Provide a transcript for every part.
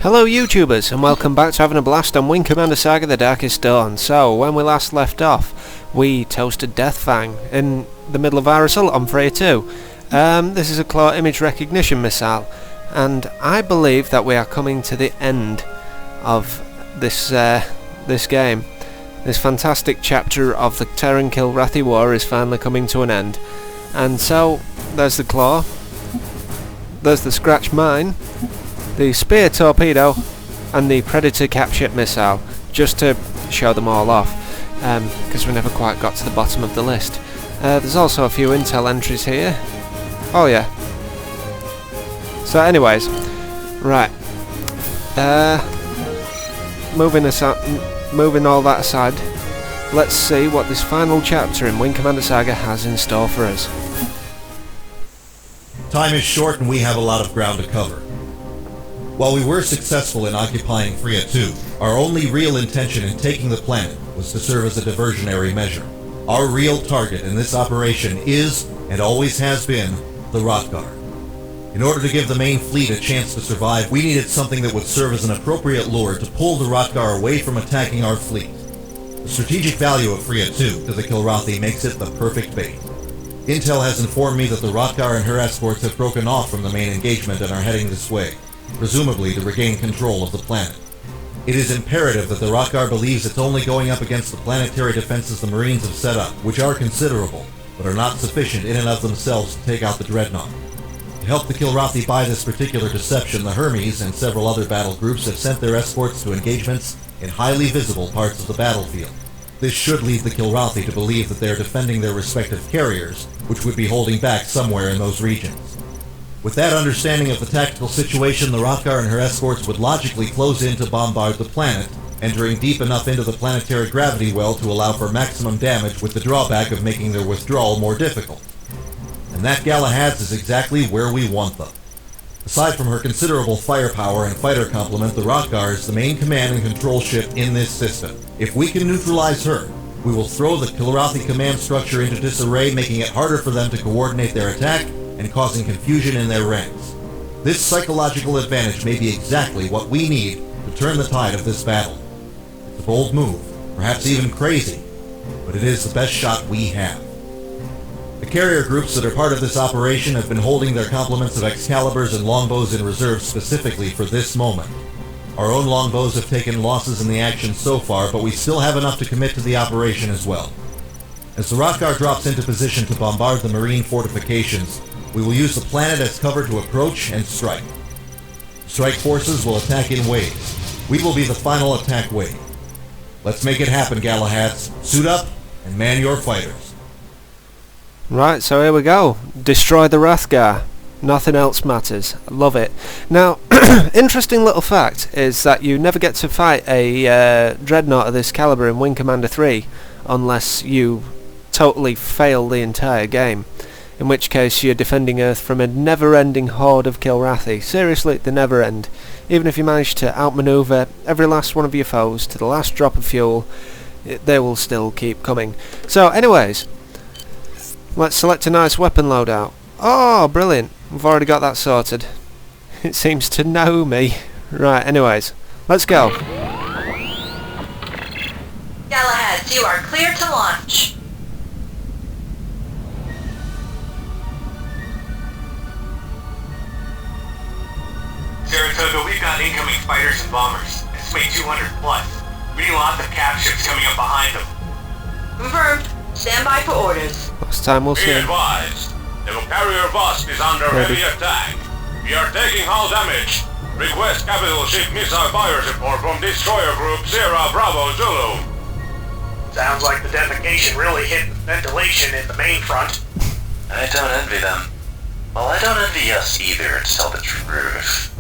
Hello YouTubers, and welcome back to having a blast on Wing Commander Saga The Darkest Dawn. So, when we last left off, we toasted Deathfang in the middle of our assault on Freya 2. This is a claw image recognition missile, and I believe that we are coming to the end of this game. This fantastic chapter of the Terran Kilrathi War is finally coming to an end. And so, there's the claw, there's the scratch mine, the spear torpedo, and the predator capture missile, just to show them all off, because we never quite got to the bottom of the list. There's also a few intel entries here. Oh yeah. So anyways, right, moving all that aside, let's see what this final chapter in Wing Commander Saga has in store for us. Time is short and we have a lot of ground to cover. While we were successful in occupying Freya 2, our only real intention in taking the planet was to serve as a diversionary measure. Our real target in this operation is, and always has been, the Rothgar. In order to give the main fleet a chance to survive, we needed something that would serve as an appropriate lure to pull the Rothgar away from attacking our fleet. The strategic value of Freya 2 to the Kilrathi makes it the perfect bait. Intel has informed me that the Rothgar and her escorts have broken off from the main engagement and are heading this way, presumably to regain control of the planet. It is imperative that the Rothgar believes it's only going up against the planetary defenses the Marines have set up, which are considerable, but are not sufficient in and of themselves to take out the Dreadnought. To help the Kilrathi buy this particular deception, the Hermes and several other battle groups have sent their escorts to engagements in highly visible parts of the battlefield. This should lead the Kilrathi to believe that they are defending their respective carriers, which would be holding back somewhere in those regions. With that understanding of the tactical situation, the Rothgar and her escorts would logically close in to bombard the planet, entering deep enough into the planetary gravity well to allow for maximum damage, with the drawback of making their withdrawal more difficult. And that Galahad's is exactly where we want them. Aside from her considerable firepower and fighter complement, the Rothgar is the main command and control ship in this system. If we can neutralize her, we will throw the Kilrathi command structure into disarray, making it harder for them to coordinate their attack and causing confusion in their ranks. This psychological advantage may be exactly what we need to turn the tide of this battle. It's a bold move, perhaps even crazy, but it is the best shot we have. The carrier groups that are part of this operation have been holding their complements of Excaliburs and longbows in reserve specifically for this moment. Our own longbows have taken losses in the action so far, but we still have enough to commit to the operation as well. As the Rothgar drops into position to bombard the marine fortifications, we will use the planet as cover to approach and strike. Strike forces will attack in waves. We will be the final attack wave. Let's make it happen, Galahads. Suit up and man your fighters. Right, so here we go. Destroy the Rothgar. Nothing else matters. I love it. Now, interesting little fact is that you never get to fight a Dreadnought of this caliber in Wing Commander 3 unless you totally fail the entire game. In which case you're defending Earth from a never-ending horde of Kilrathi. Seriously, they never end. Even if you manage to outmaneuver every last one of your foes to the last drop of fuel, they will still keep coming. So anyways, let's select a nice weapon loadout. Oh, brilliant. We've already got that sorted. It seems to know me. Right, anyways, let's go. Galahad, you are clear to launch. Saratoga, we've got incoming fighters and bombers. Estimate 200 plus. We need lots of cap ships coming up behind them. Confirmed. Stand by for orders. Last time we'll see. Be advised. The carrier bust is under heavy attack. We are taking hull damage. Request capital ship missile fire support from destroyer group Sierra Bravo Zulu. Sounds like the defecation really hit ventilation in the main front. I don't envy them. Well, I don't envy us either, to tell the truth.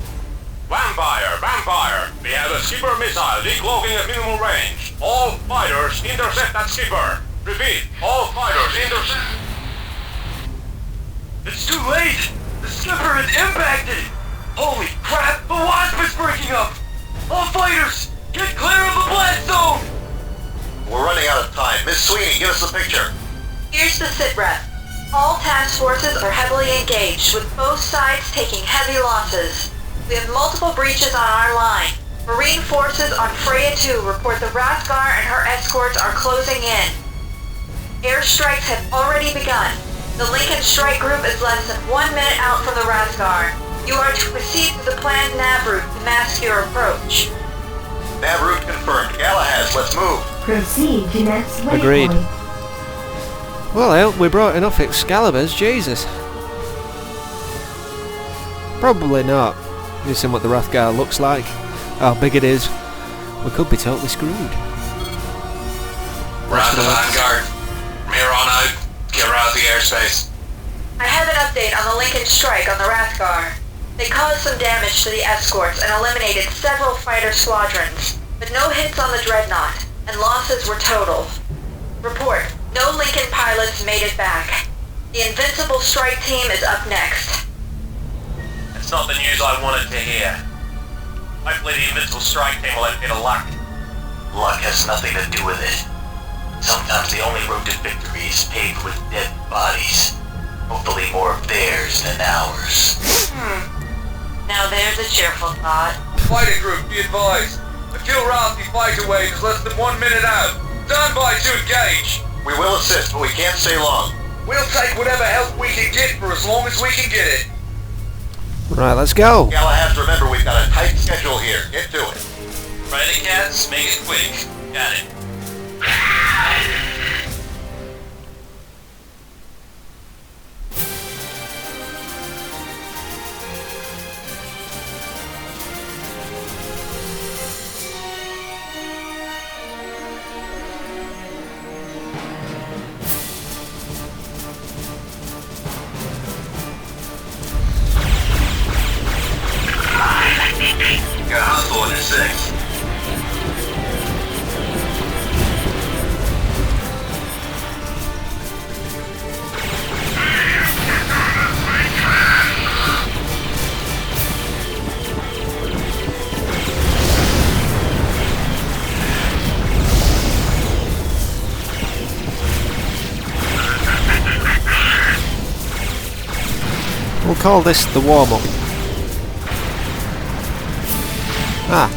Vampire! We have a skipper missile decloaking at minimum range. All fighters intercept that skipper. Repeat, all fighters intercept. It's too late! The skipper is impacted! Holy crap, the Wasp is breaking up! All fighters, get clear of the blast zone! We're running out of time. Miss Sweeney, give us a picture. Here's the sitrep. All task forces are heavily engaged, with both sides taking heavy losses. We have multiple breaches on our line. Marine forces on Freya 2 report the Rathgar and her escorts are closing in. Airstrikes have already begun. The Lincoln strike group is less than 1 minute out from the Rathgar. You are to proceed to the planned nav route to mask your approach. Nav route confirmed. Galahad, let's move. Proceed to next waypoint. Agreed. Well, I hope we brought enough Excaliburs, Jesus. Probably not. You've seen what the Rathgar looks like, how big it is. We could be totally screwed. Roger the Vanguard. From here on out, Kilrathi airspace. I have an update on the Lincoln strike on the Rathgar. They caused some damage to the escorts and eliminated several fighter squadrons, but no hits on the Dreadnought, and losses were total. Report, no Lincoln pilots made it back. The Invincible strike team is up next. That's not the news I wanted to hear. Hopefully the Invincible strike team will have a bit of luck. Luck has nothing to do with it. Sometimes the only road to victory is paved with dead bodies. Hopefully more of theirs than ours. Now there's a cheerful thought. Fighting group, be advised. The Kilrathi fighter wave is less than 1 minute out. Stand by to engage. We will assist, but we can't stay long. We'll take whatever help we can get for as long as we can get it. Right, let's go. Galahad, remember we've got a tight schedule here. Get to it. Ready, cats? Make it quick. Got it. Got a hustle in 6. We'll call this the warm-up. Ah.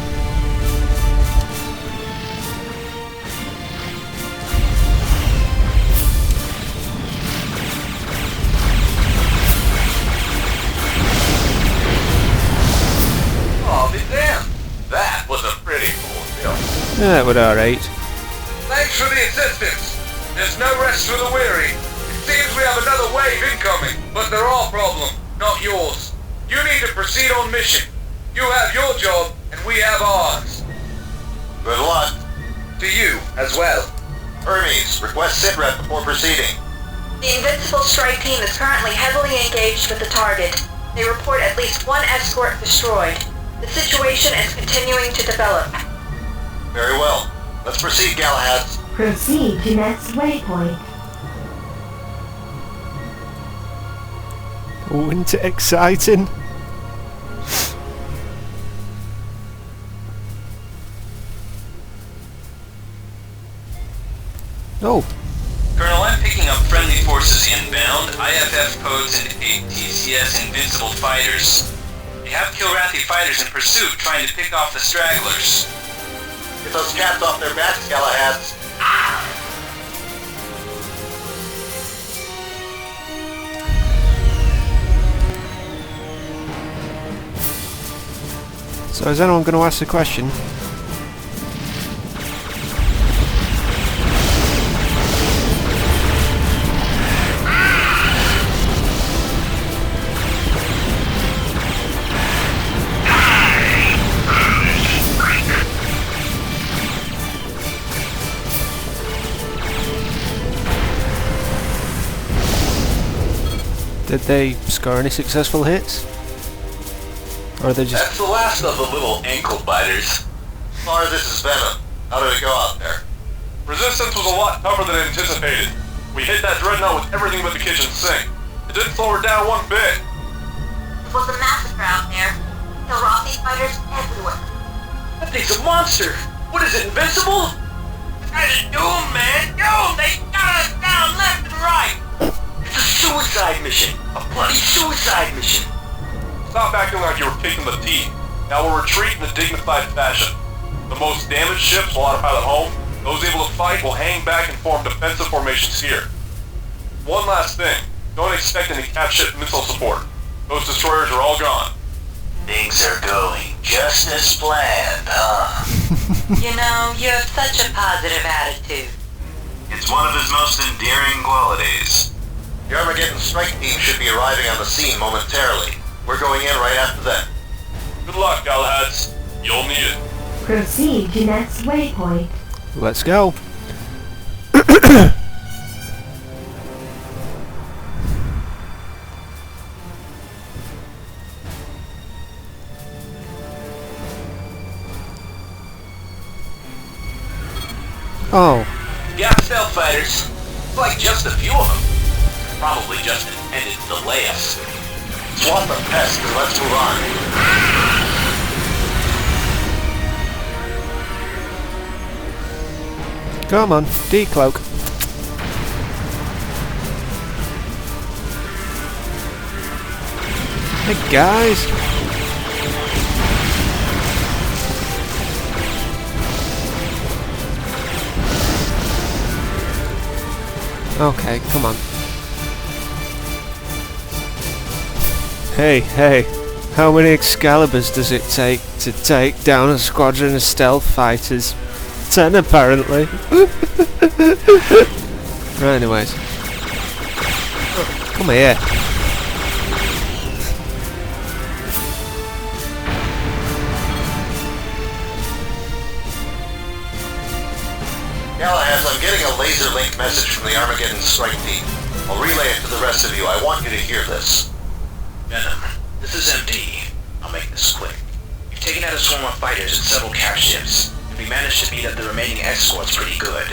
Oh, be damned. That was a pretty cool deal. Yeah, it was alright. Thanks for the assistance. There's no rest for the weary. It seems we have another wave incoming, but they're our problem, not yours. You need to proceed on mission. You have your job, and we have ours. Good luck. To you, as well. Hermes, request sitrep before proceeding. The Invincible strike team is currently heavily engaged with the target. They report at least 1 escort destroyed. The situation is continuing to develop. Very well. Let's proceed, Galahad. Proceed to next waypoint. Wasn't it exciting? Oh. Colonel, I'm picking up friendly forces inbound. IFF codes indicate TCS Invincible fighters. They have Kilrathi fighters in pursuit trying to pick off the stragglers. Get those cats off their backs, Galahad. So is anyone going to ask the question? Did they score any successful hits? Or are they just... That's the last of the little ankle biters. As far as this is venom, how did it go out there? Resistance was a lot tougher than anticipated. We hit that Dreadnought with everything but the kitchen sink. It didn't slow her down one bit. It was a massacre out there. Kilrathi fighters everywhere. That thing's a monster. What is it, invincible? Try to do 'em, man. Do 'em. They got us down left and right. It's a suicide mission. A bloody suicide mission. Stop acting like you were kicking the teeth. Now we'll retreat in a dignified fashion. The most damaged ships will autopilot home. Those able to fight will hang back and form defensive formations here. One last thing. Don't expect any cap ship missile support. Those destroyers are all gone. Things are going just as planned, huh? You know, you have such a positive attitude. It's one of his most endearing qualities. The Armageddon strike team should be arriving on the scene momentarily. We're going in right after that. Good luck, Galahads. You'll need it. Proceed to next waypoint. Let's go. Oh. Yeah, stealth fighters. Like just a few of them. Probably just intended to delay us. Swat the pest and let's move on. Come on, decloak. Hey guys. Okay, come on. Hey, how many Excaliburs does it take to take down a squadron of stealth fighters? 10 apparently. Right, anyways. Come here. Galahad, I'm getting a laser link message from the Armageddon strike team. I'll relay it to the rest of you. I want you to hear this. Venom, this is MD. I'll make this quick. We've taken out a swarm of fighters and several cap ships, and we managed to beat up the remaining escorts pretty good.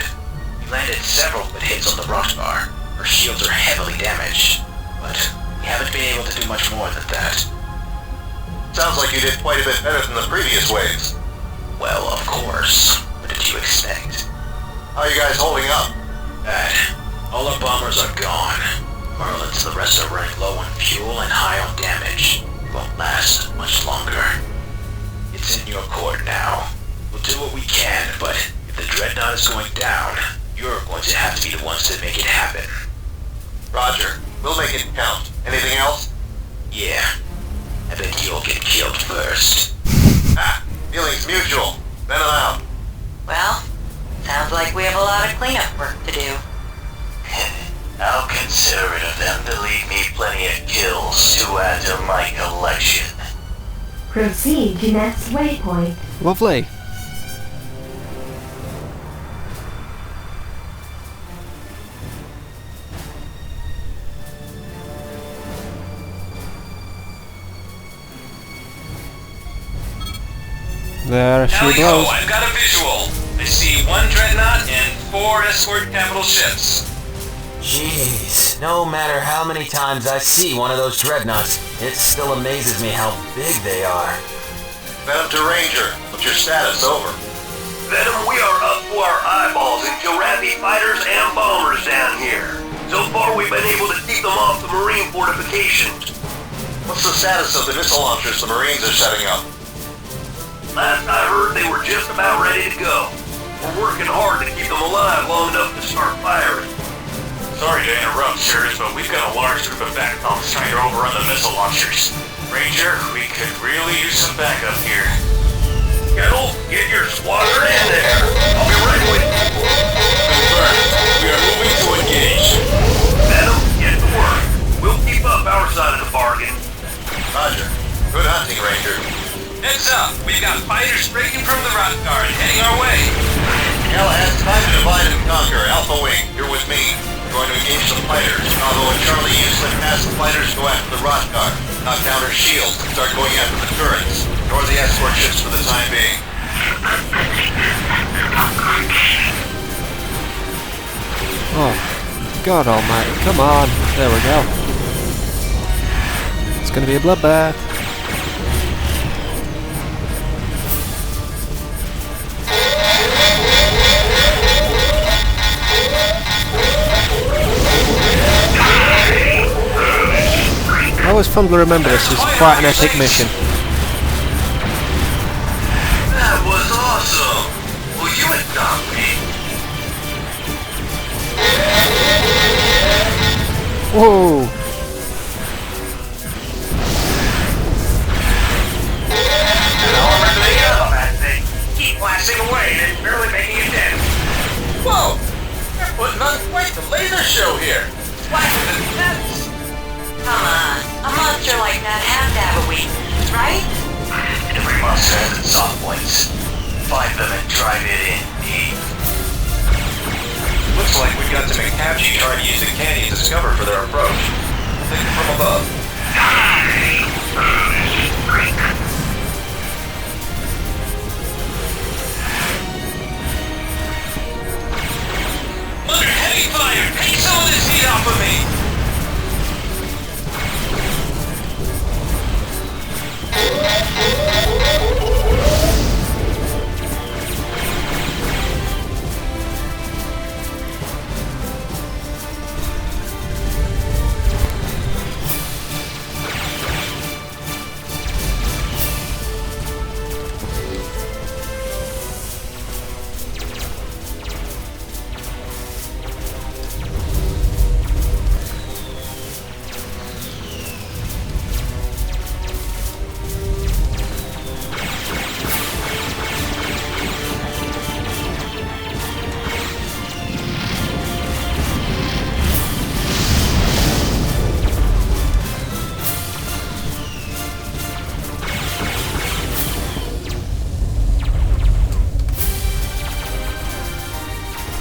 We landed several good hits on the rock bar. Our shields are heavily damaged, but we haven't been able to do much more than that. Sounds like you did quite a bit better than the previous waves. Well, of course. What did you expect? How are you guys holding up? Bad. All our bombers are gone. Merlins and the rest are running low on fuel and high on damage. It won't last much longer. It's in your court now. We'll do what we can, but if the Dreadnought is going down, you're going to have to be the ones that make it happen. Roger. We'll make it count. Anything else? Yeah. I bet you'll get killed first. Ah, feelings mutual. Then I'm out. Well, sounds like we have a lot of cleanup work to do. How considerate of them to leave me plenty of kills to add to my collection. Proceed to next waypoint. Lovely. There she blows. I've got a visual. I see 1 Dreadnought and 4 escort capital ships. Jeez, no matter how many times I see one of those Dreadnoughts, it still amazes me how big they are. Venom to Ranger. What's your status? Over. Venom, we are up to our eyeballs in Kilrathi fighters and bombers down here. So far we've been able to keep them off the marine fortifications. What's the status of the missile launchers the Marines are setting up? Last I heard they were just about ready to go. We're working hard to keep them alive long enough to start firing. Sorry to interrupt, sirs, but we've got a large group of backbones trying to overrun the missile launchers. Ranger, we could really use some backup here. Kettle, get your squadron in there. I'll be right with you. Confirmed. We are moving to engage. Venom, get to work. We'll keep up our side of the bargain. Roger. Good hunting, Ranger. Heads up! We've got fighters breaking from the rock guard heading our way. Galahad, it's time to divide and conquer. Alpha Wing, you're with me. We're going to engage the fighters. Bravo and Charlie use the past the fighters go after the rock guard. Knock down her shields and start going after the turrets. Ignore the escort ships for the time being. Oh, God almighty. Come on. There we go. It's going to be a bloodbath. always fondly remember this as quite an epic mission. That was awesome! Will you adopt me? Whoa! However, to make up on that thing, keep blasting away and it's barely making a dent. Whoa! You're putting on quite the laser show here. Flashes and dents. Come on, a monster like that has to have a weakness, right? Every monster has its soft points. Find them and drive it in deep. Looks like we've got some Apache trying to use the canyon as cover for their approach. Take it from above. Under heavy fire! Take some of this heat off of me!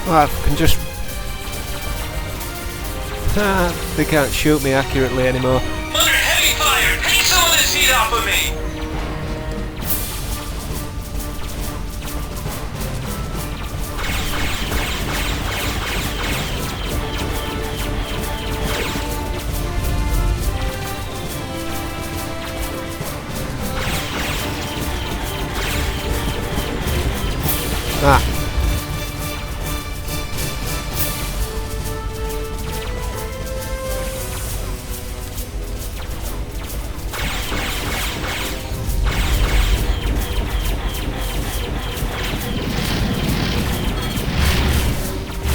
Well, I can just... they can't shoot me accurately anymore. Under heavy fire! Take some of this heat off of me! Ah.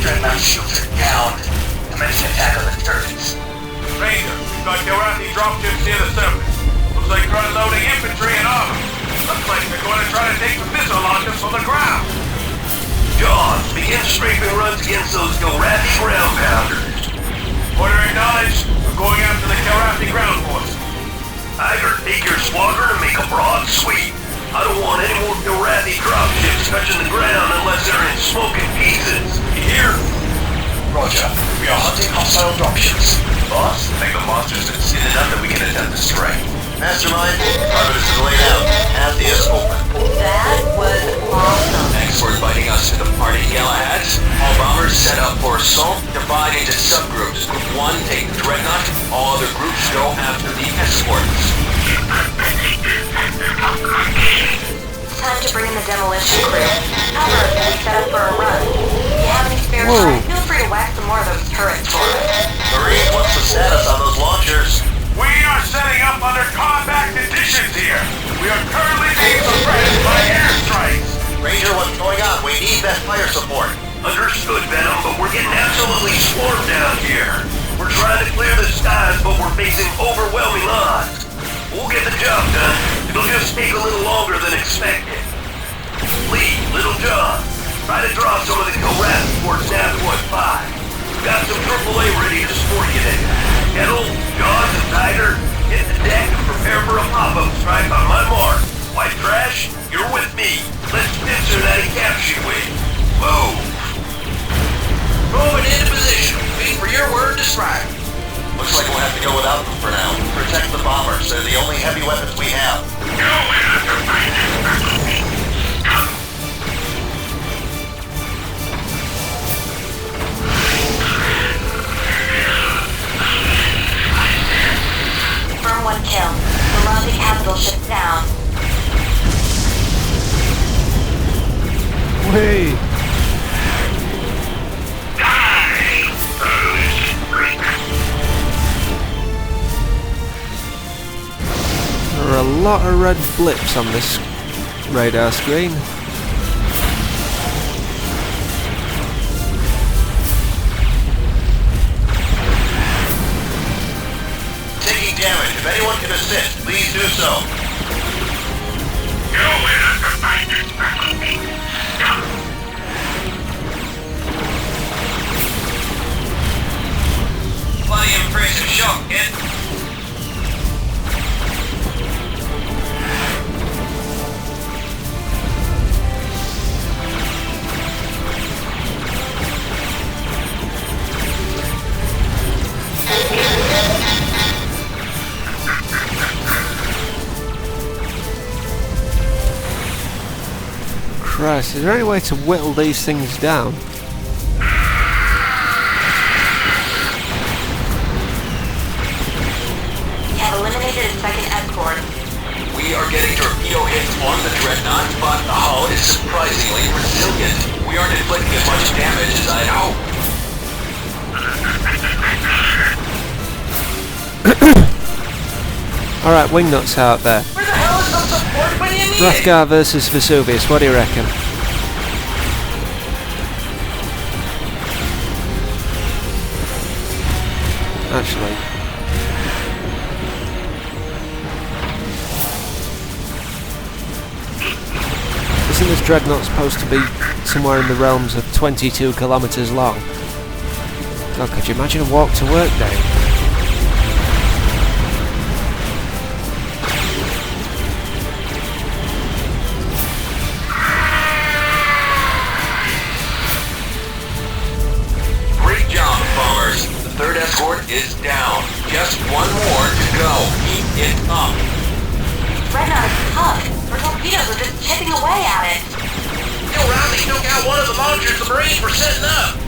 Dreadnought shields are down. Commence an attack on the turrets. Ranger, we've got Kilrathi dropships near the surface. Looks like they're unloading infantry and armor. Looks like they're going to try to take the missile launchers from the ground. John, begin scraping runs against those Kilrathi ground pounders. Order acknowledged. We're going after the Kilrathi ground force. Iger, take your squadron and make a broad sweep. I don't want any more Kilrathi dropships touching the ground unless they're in smoking pieces. You hear? Roger. We are hunting hostile dropships. Boss, think the monsters have seen enough that we can attempt to strike. Mastermind, target is laid out. Have the open. That was awesome. Thanks for inviting us to the party, Galahads. All bombers set up for assault. Divide into subgroups. Group 1, take the Dreadnought. All other groups go after the escorts. Time to bring in the demolition crew. Cover us and we set up for a run. If you have any spare time, feel free to whack some more of those turrets for us. Marine, what's the status on those launchers? We are setting up under combat conditions here. We are currently being suppressed by airstrikes. Ranger, what's going on? We need that fire support. Understood, Venom, but we're getting absolutely swarmed down here. We're trying to clear the skies, but we're facing overwhelming odds. We'll get the job done. It'll just take a little longer than expected. Lee, Little John, try to draw some of the Kilrathi towards Navwood 5. We've got some AAA ready to support you there. Kettle, Jaws, and Tiger, hit the deck and prepare for a pop-up strike on my mark. White Trash, you're with me. Let's pincer that and capture wing. Move! Moving into position. Wait for your word to strike. Looks like we'll have to go without them for now. Protect the bombers. They're the only heavy weapons we have. Confirm 1 kill. Kilrathi capital ship down. Whee! lot of red blips on this radar screen. Taking damage. If anyone can assist, please do so. Plenty of impressive shock, kid. Christ, is there any way to whittle these things down? Eliminated a second escort. We are getting torpedo hits on the Dreadnought, but the hull is surprisingly resilient. We aren't inflicting as much damage as I'd hoped. Alright, wingnuts out there. Where the hell is some support when you need it? Hrothgar versus Vesuvius, what do you reckon? Actually, isn't this Dreadnought supposed to be somewhere in the realms of 22 kilometres long? God, could you imagine a walk to work day? Great job, bombers. The third escort is down. Just one more to go. Keep it up. Dreadnought is tough. Our torpedoes are just chipping away at it. Kilrathi took out one of the launchers the Marines were setting up.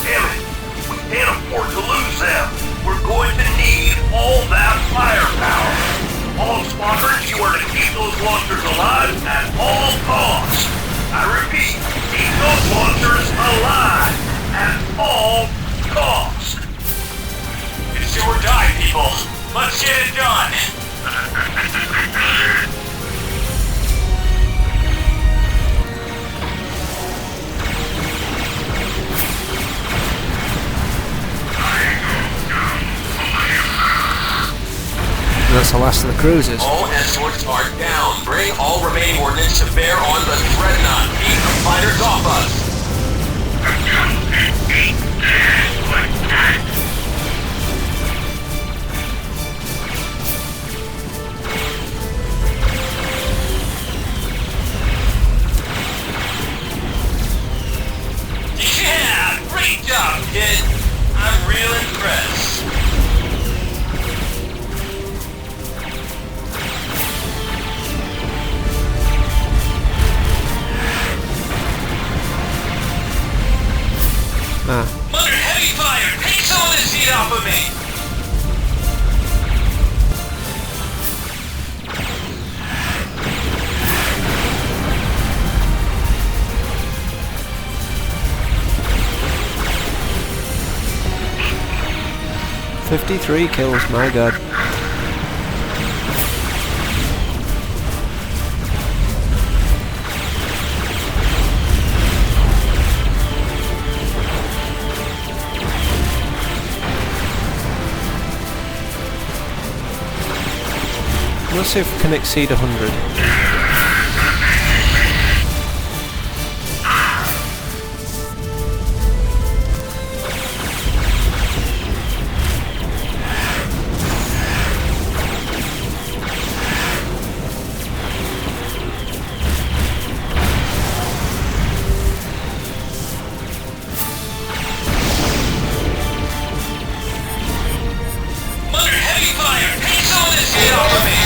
Damn it. We can't afford to lose them. We're going to need all that firepower. All squadrons, you are to keep those launchers alive at all costs. I repeat, keep those launchers alive at all costs. It's do or die, people. Let's get it done. That's the last of the cruisers. All escorts are down. Bring all remaining ordnance to bear on the Dreadnought. Keep the fighters off us. Yeah! Great job, kid! I'm real impressed. Under heavy fire! Take some of this heat off of me! "53 kills, my god." Let's see if we can exceed 100. Under heavy fire! Take some of this heat off of me!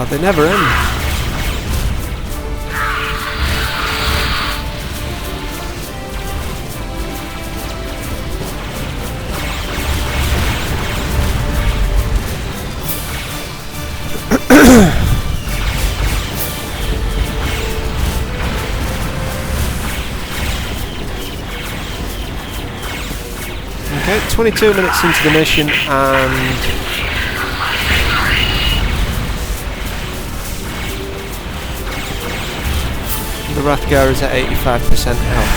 God, they never end. Okay, 22 minutes into the mission and the Wrathgar is at 85% health.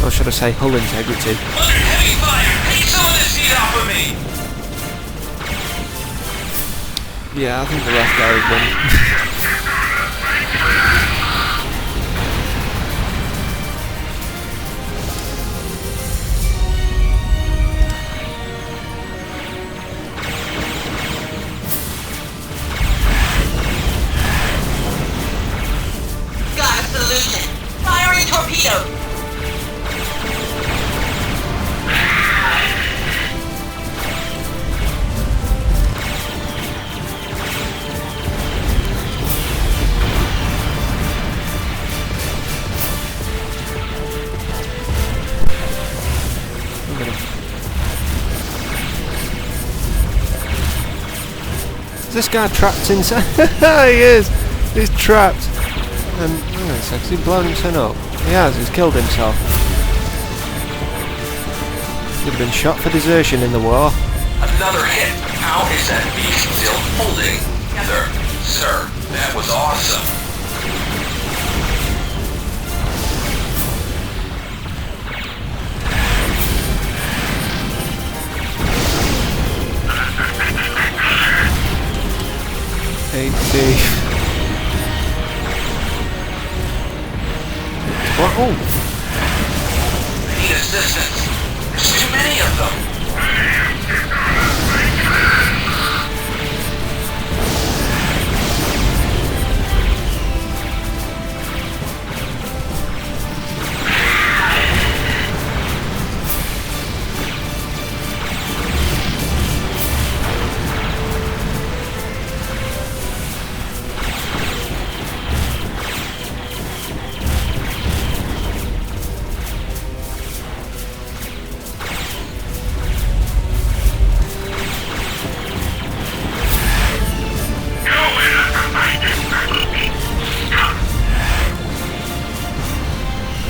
Or should I say hull integrity? Heavy fire! Take some of this heat off of me! Yeah, I think the Wrathgar is winning. Got a solution. Firing torpedo. Is this guy trapped inside? He is! He's trapped! And, hang on a sec, has he blown himself up? He has, he's killed himself. He'd have been shot for desertion in the war. Another hit. How is that beast still holding together? Sir, that was awesome. What? Oh! I need assistance. There's too many of them.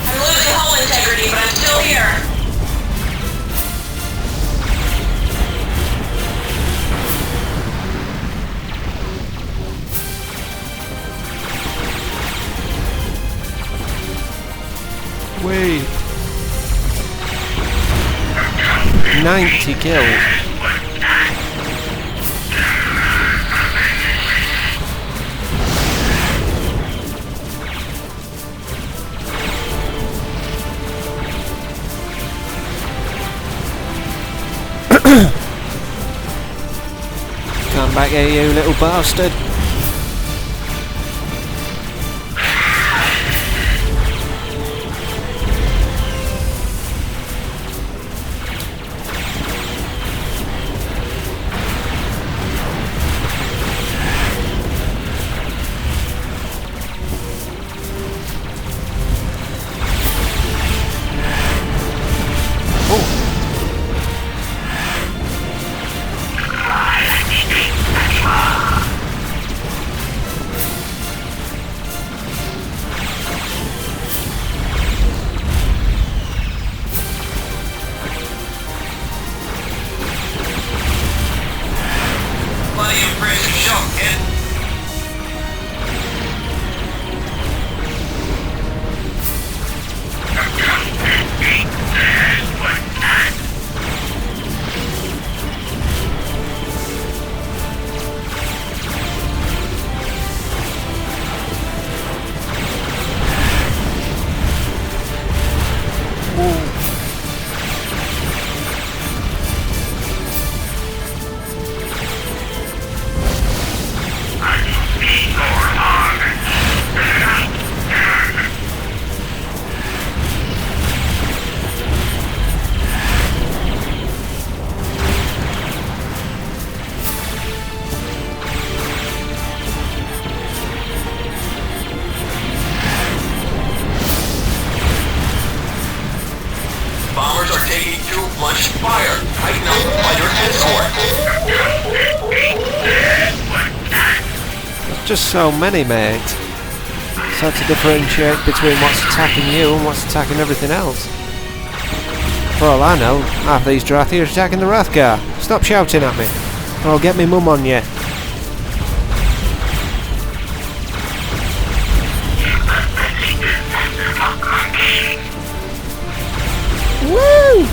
I'm losing hull integrity, but I'm still here. Wait. 90 kills. Come back here, you little bastard. just so many, mate. It's hard to differentiate between what's attacking you and what's attacking everything else. For all I know, half these Kilrathi are attacking the Wrathgar. Stop shouting at me, or I'll get me mum on you. Woo!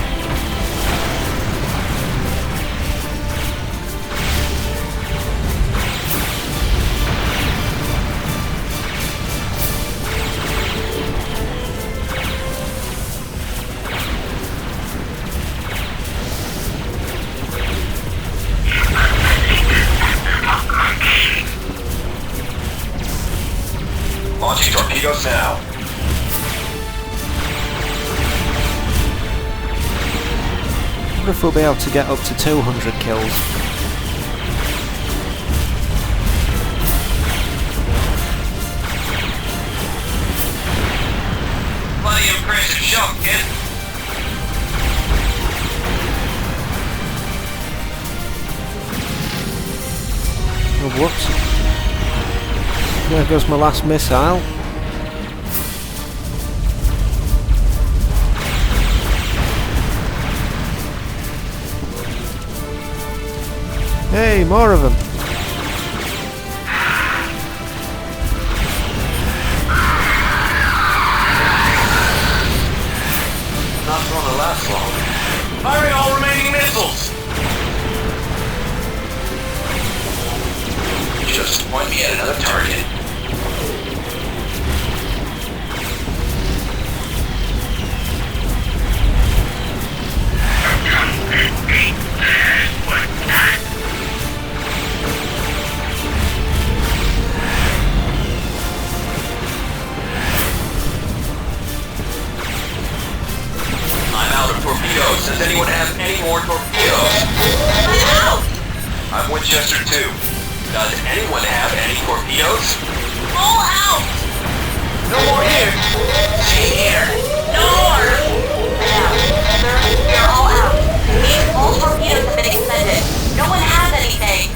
Launching torpedoes now. I wonder if we'll be able to get up to 200 kills. Bloody impressive shot, kid. Oh, whoops. There goes my last missile. Hey, more of them. Not gonna last long. Firing all remaining missiles! Just point me at another target. I'm out of torpedoes. Does anyone have any more torpedoes? I'm out! I'm Winchester 2. Does anyone have any torpedoes? All out! No more here! Stay here! No more! Sir, we are all out. All torpedoes have been expended. No one has anything.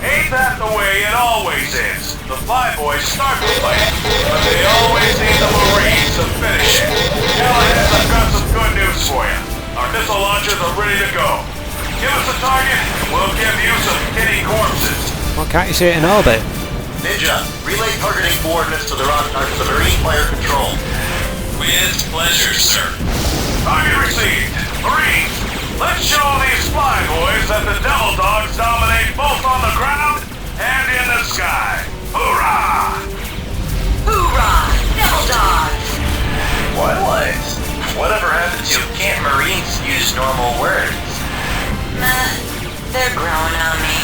Ain't that the way it always is? The flyboys start the fight, but they always need the Marines to finish it. Callahan, I've got some good news for you. Our missile launchers are ready to go. Give us a target, and we'll give you some kitty corpses. Why can't you see it in orbit? Ninja, relay targeting coordinates to the Rocknar for the Marine Fire Control. With pleasure, sir. Target received. Marines, let's show these flyboys that the Devil Dogs dominate both on the ground and in the sky. Hoorah! Hoorah! Devil Dogs! What? Whatever happened to can't Marines use normal words? They're growing on me.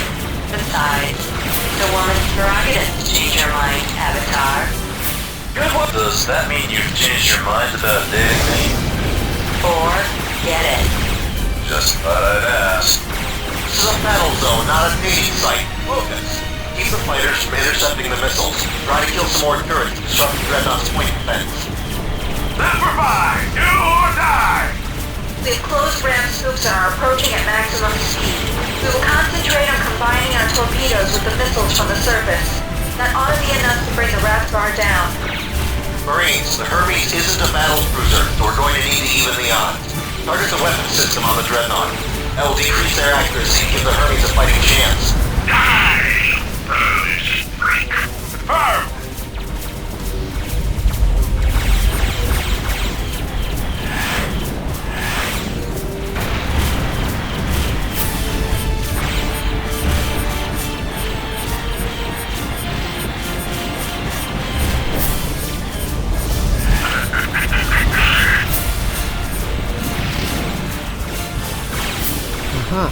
Besides, it's a woman's prerogative to change her mind, Avatar. Good one. Does that mean you've changed your mind about dating me? Or, get it. Just thought I'd ask. This is a battle zone, not a dating site. Focus. Keep the fighters from intercepting the missiles. Try to kill some more turrets to disrupt the Dreadnought's point defense. Semper Fi! Do or die! We have closed ram scoops and are approaching at maximum speed. We will concentrate on combining our torpedoes with the missiles from the surface. That ought to be enough to bring the Wrathgar down. Marines, the Hermes isn't a battle cruiser, so we're going to need to even the odds. Target the weapon system on the Dreadnought. That will decrease their accuracy and give the Hermes a fighting chance. Die! Foolish freak. Confirmed! Huh.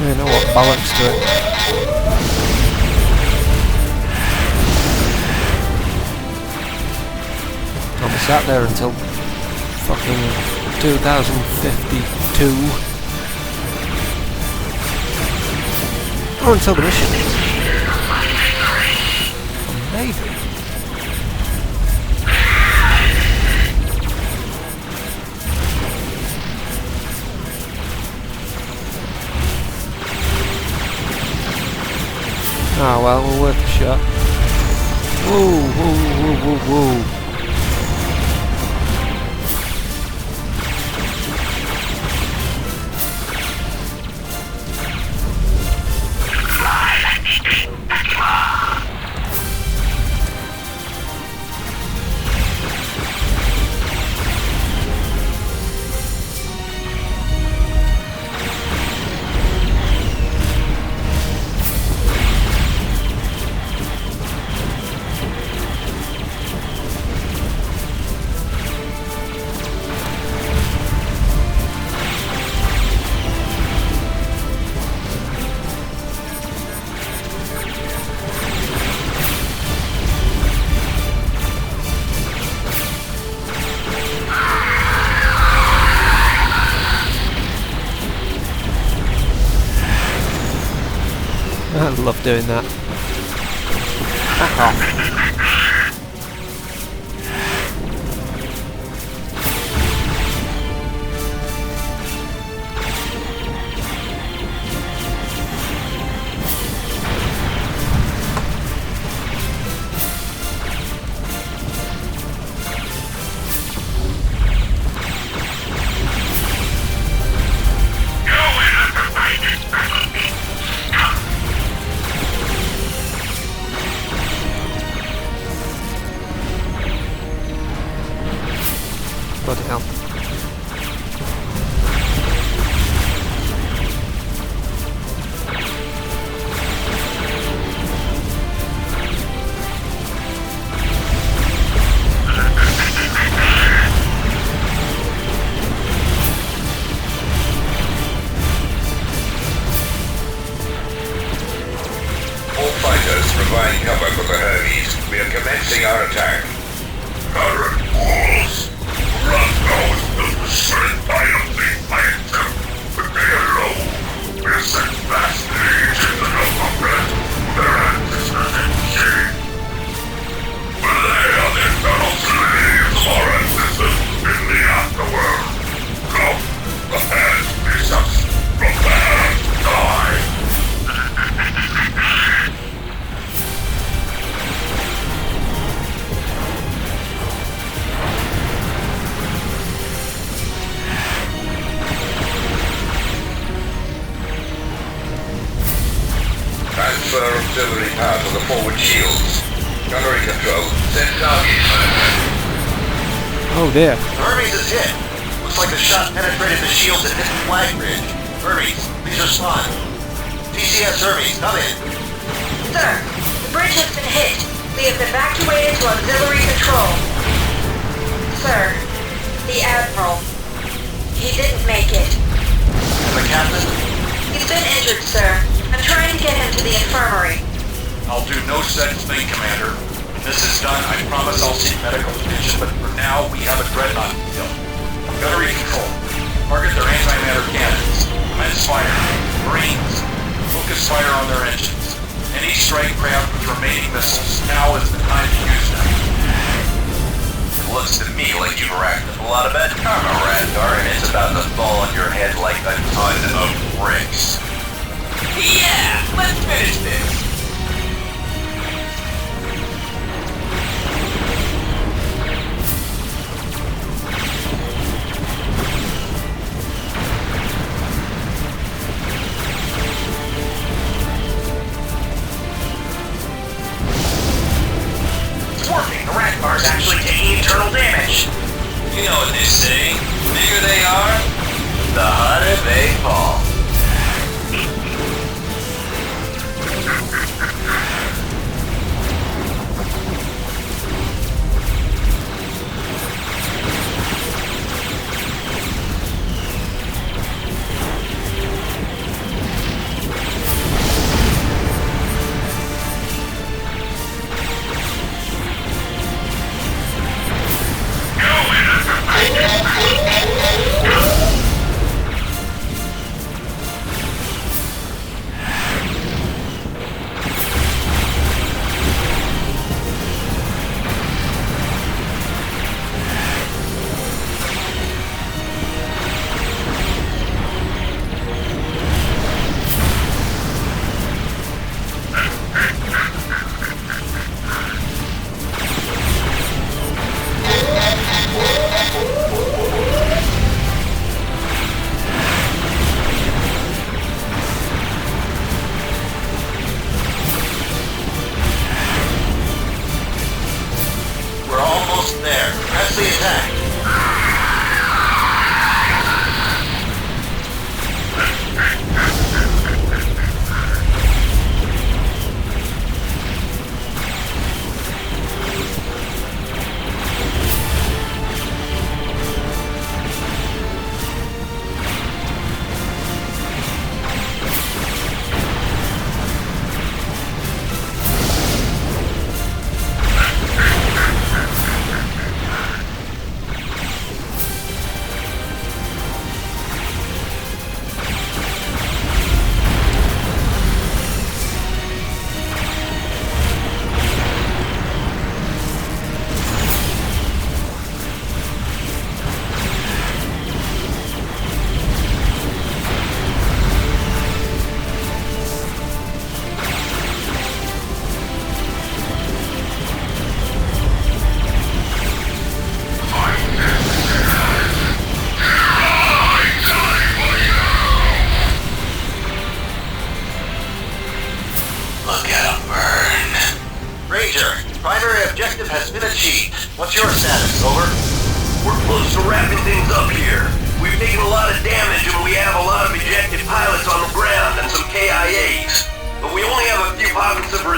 You know what, balance to it. I'll be sat there until fucking 2052. Or until the mission. Maybe. Ah, well, we're worth a shot. Whoa, whoa, whoa, whoa, whoa. I love doing that. Back off. Bloody hell. All fighters provide cover for the Hermes. We are commencing our attack. Current walls. Dreadnought is the strength I am being by itself. But they alone will set vast age in the Nova their ancestors in shame. But they are the eternal slaves of our ancestors in the afterworld. Come, prepare to face us. Prepare to die. Transfer auxiliary power to the forward shields. Gunnery control. Send target. Oh dear. Hermes is hit. Looks like the shot penetrated the shields and hit the flag bridge. Hermes, please respond. TCS Hermes, come in. Sir, the bridge has been hit. We have evacuated to auxiliary control. Sir, the Admiral. He didn't make it. And the captain? He's been injured, sir. I'm trying to get him to the infirmary. I'll do no such thing, Commander. When this is done, I promise I'll seek medical attention, but for now, we have a Dreadnought to kill. Gunnery control. Target their antimatter cannons. Commence fire. Marines. Focus fire on their engines. Any strike craft with remaining missiles, now is the time to use them. It looks to me like you've racked up a lot of bad karma, Radgar, and it's about to fall on your head like a ton of bricks. Yeah, let's finish this. It's working. The Radgar's actually taking internal damage. You know what they say, the bigger they are, the harder they fall.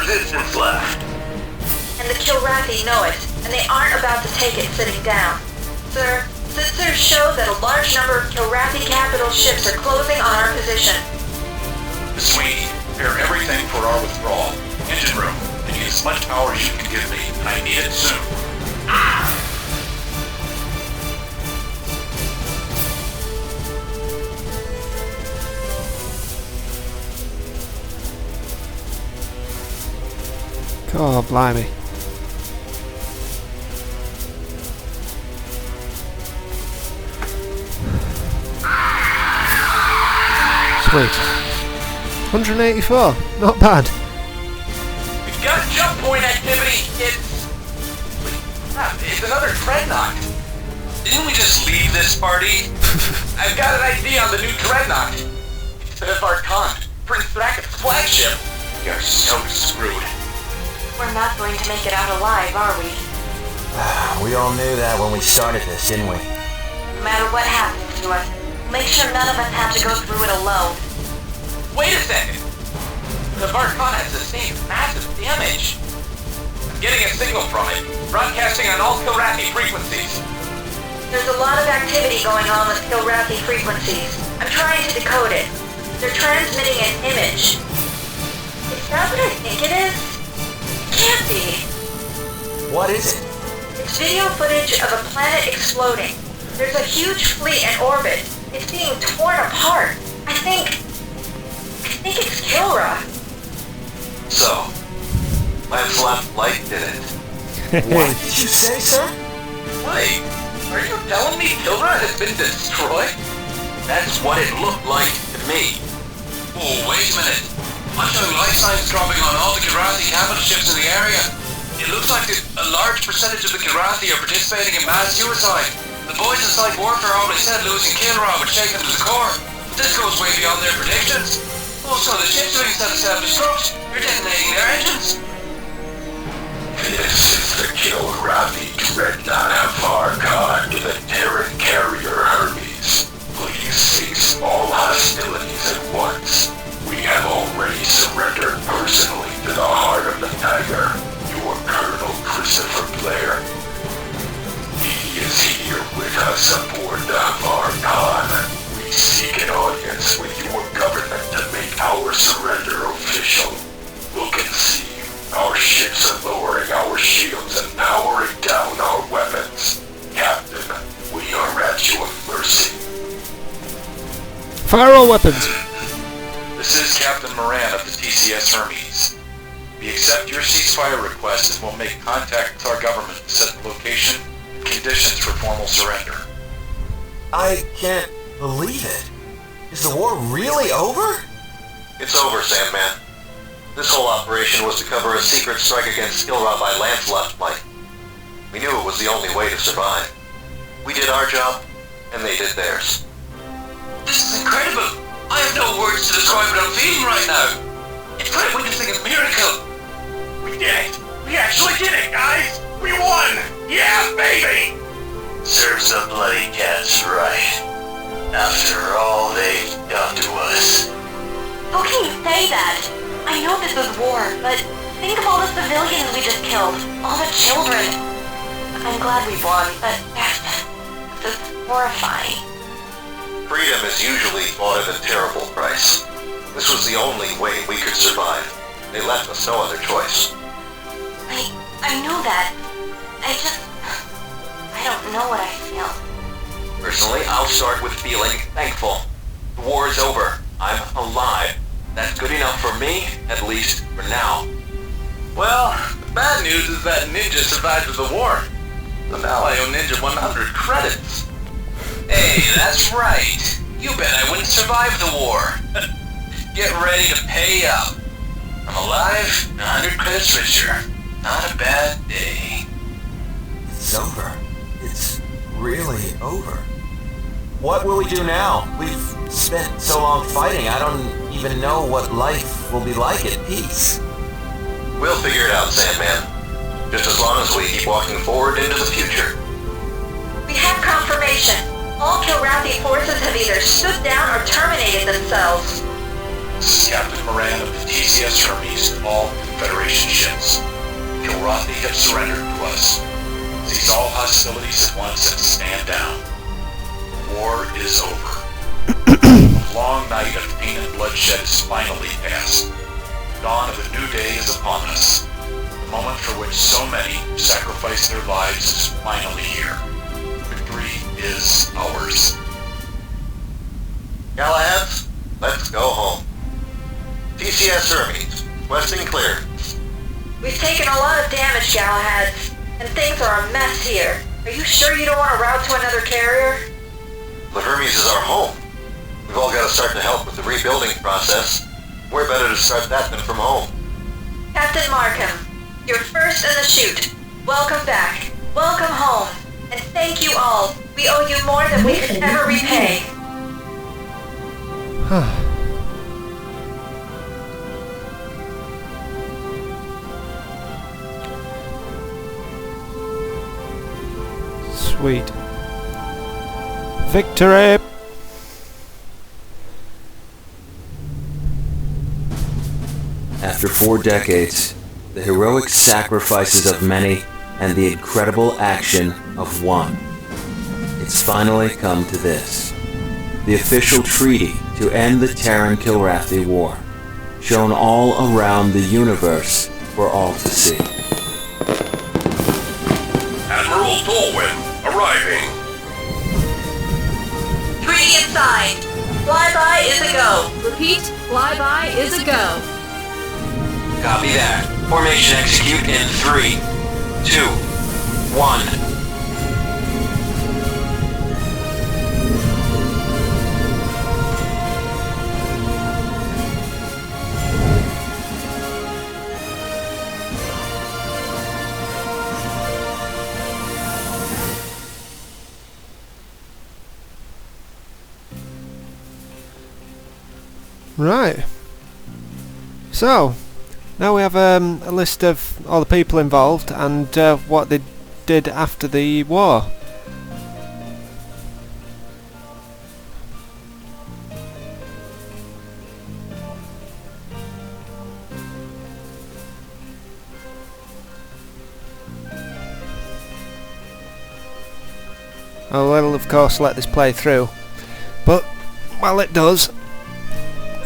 resistance left. And the Kilrathi know it, and they aren't about to take it sitting down. Sir, sensors show that a large number of Kilrathi capital ships are closing on our position. Sweeney, prepare everything for our withdrawal. Engine room, I need as much power as you can give me, and I need it soon. Oh, blimey. Sweet. 184. Not bad. We've got jump point activity. It's another Dreadnought. Didn't we just leave this party? I've got an idea on the new Dreadnought. Instead of our con, Prince Thracket's flagship. You're so screwed. We're not going to make it out alive, are we? We all knew that when we started this, didn't we? No matter what happens to us, make sure none of us have to go through it alone. Wait a second. The Varkon has sustained massive damage. I'm getting a signal from it, broadcasting on all Kilrathi frequencies. There's a lot of activity going on with Kilrathi frequencies. I'm trying to decode it. They're transmitting an image. Is that what I think it is? Can't be. What is it? It's video footage of a planet exploding. There's a huge fleet in orbit. It's being torn apart. I think it's Kilra. So, my flat light did it. What did you say, sir? Wait, are you telling me Kilra has been destroyed? That's what it looked like to me. Oh, wait a minute. I'm showing life signs dropping on all the Kilrathi capital ships in the area. It looks like a large percentage of the Kilrathi are participating in mass suicide. The boys in Site Warfare already said losing Kilra would shake them to the core. But this goes way beyond their predictions. Also, the ships are instead of self-destruct, you're detonating their engines. This is the Kilrathi Dreadnought Varkon to the Terran carrier Hermes. Please cease all hostilities at once. We have already surrendered personally to the heart of the Tiger, your Colonel Christopher Blair. He is here with us aboard the Varkon. We seek an audience with your government to make our surrender official. Look and see. Our ships are lowering our shields and powering down our weapons. Captain, we are at your mercy. Fire all weapons. This is Captain Moran of the TCS Hermes. We accept your ceasefire request and will make contact with our government to set the location and conditions for formal surrender. I can't believe it. Is the war really over? It's over, Sandman. This whole operation was to cover a secret strike against Kilrathi by Lancelot flight. We knew it was the only way to survive. We did our job, and they did theirs. This is incredible! I have no words to describe what I'm feeling right now. It's like witnessing a miracle. We did it! We actually did it, guys! We won! Yeah, baby! Serves the bloody cats right. After all they've done to us. How can you say that? I know this is war, but think of all the civilians we just killed. All the children. I'm glad we won, but this is horrifying. Freedom is usually bought at a terrible price. This was the only way we could survive. They left us no other choice. I know that. I don't know what I feel. Personally, I'll start with feeling thankful. The war is over. I'm alive. That's good enough for me, at least for now. Well, the bad news is that Ninja survived the war. So now I owe Ninja 100 credits. Hey, that's right. You bet I wouldn't survive the war. Get ready to pay up. I'm alive, 100 credits richer. Not a bad day. It's over. It's really over. What will we do now? We've spent so long fighting, I don't even know what life will be like at peace. We'll figure it out, Sandman. Just as long as we keep walking forward into the future. We have confirmation. All Kilrathi forces have either stood down or terminated themselves. This is Captain Moran of the TCS Hermes. All Federation ships. Kilrathi have surrendered to us. Cease all hostilities at once and stand down. War is over. The long night of pain and bloodshed is finally past. The dawn of a new day is upon us. The moment for which so many sacrificed their lives is finally here. Victory is ours. Galahads, let's go home. TCS Hermes, requesting clear. We've taken a lot of damage, Galahads, and things are a mess here. Are you sure you don't want to route to another carrier? The Hermes is our home. We've all got to start to help with the rebuilding process. Where better to start that than from home? Captain Markham, you're first in the chute. Welcome back. Welcome home. And thank you all. We owe you more than we could ever repay. Sweet. Victory! After 4 decades, the heroic sacrifices of many and the incredible action of one, it's finally come to this. The official treaty to end the Terran-Kilrathi War, shown all around the universe for all to see. Admiral Dolwyn, arriving. Treaty inside. Flyby is a go. Repeat, flyby is a go. Copy that. Formation execute in 3, 2, 1. Right. So, now we have a list of all the people involved and what they did after the war. I will of course let this play through, but while it does,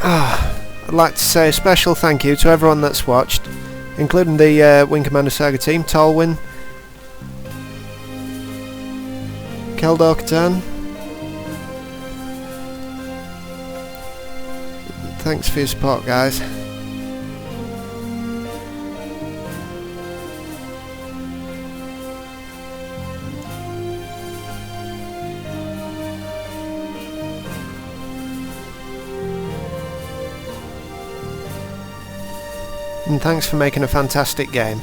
I'd like to say a special thank you to everyone that's watched, including the Wing Commander Saga team, Tolwyn, Keldor-Catan. Thanks for your support, guys. And thanks for making a fantastic game.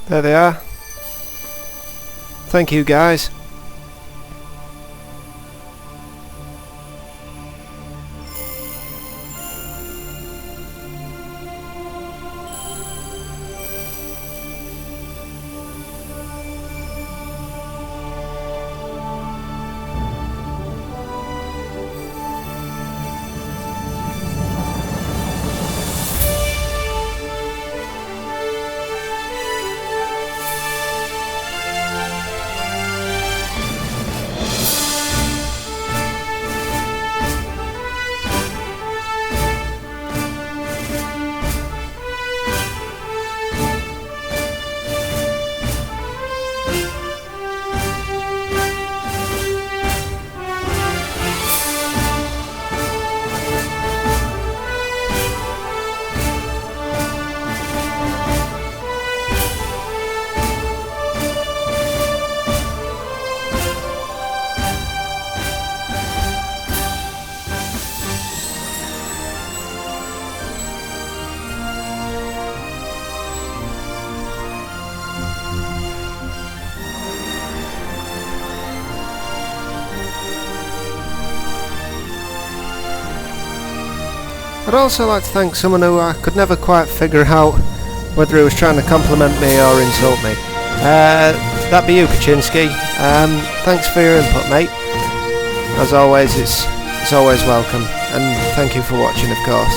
There they are. Thank you guys. I'd also like to thank someone who I could never quite figure out whether he was trying to compliment me or insult me. That'd be you, Kaczynski. Thanks for your input, mate. As always, it's always welcome, and thank you for watching, of course.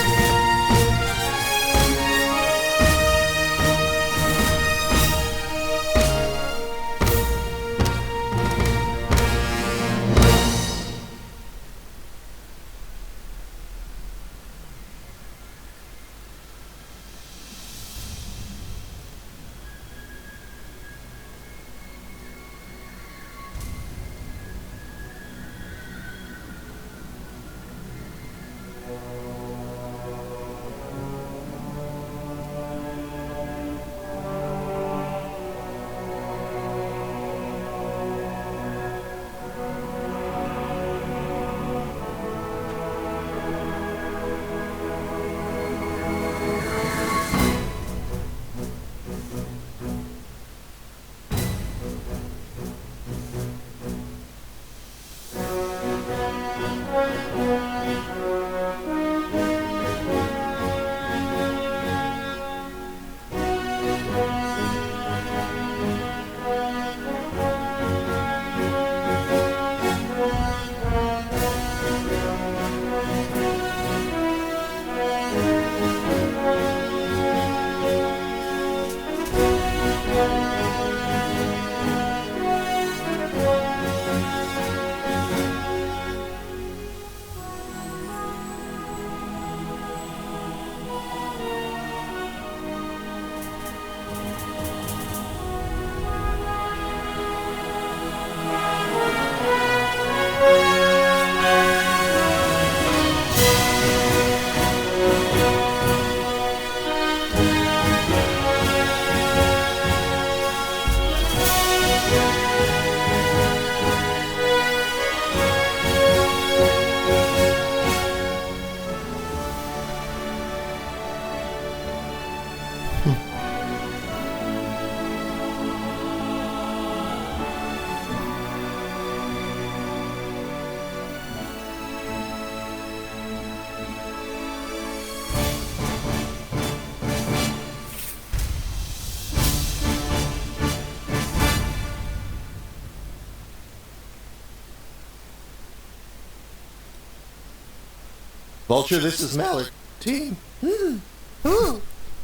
Vulture, this is Mallard. Team. Ooh,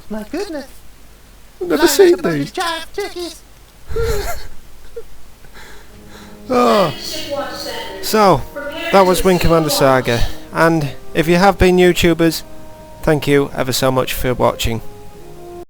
my goodness. I've never seen these. Jive turkeys. Oh. So, that was Wing Commander Saga, and if you have been YouTubers, thank you ever so much for watching.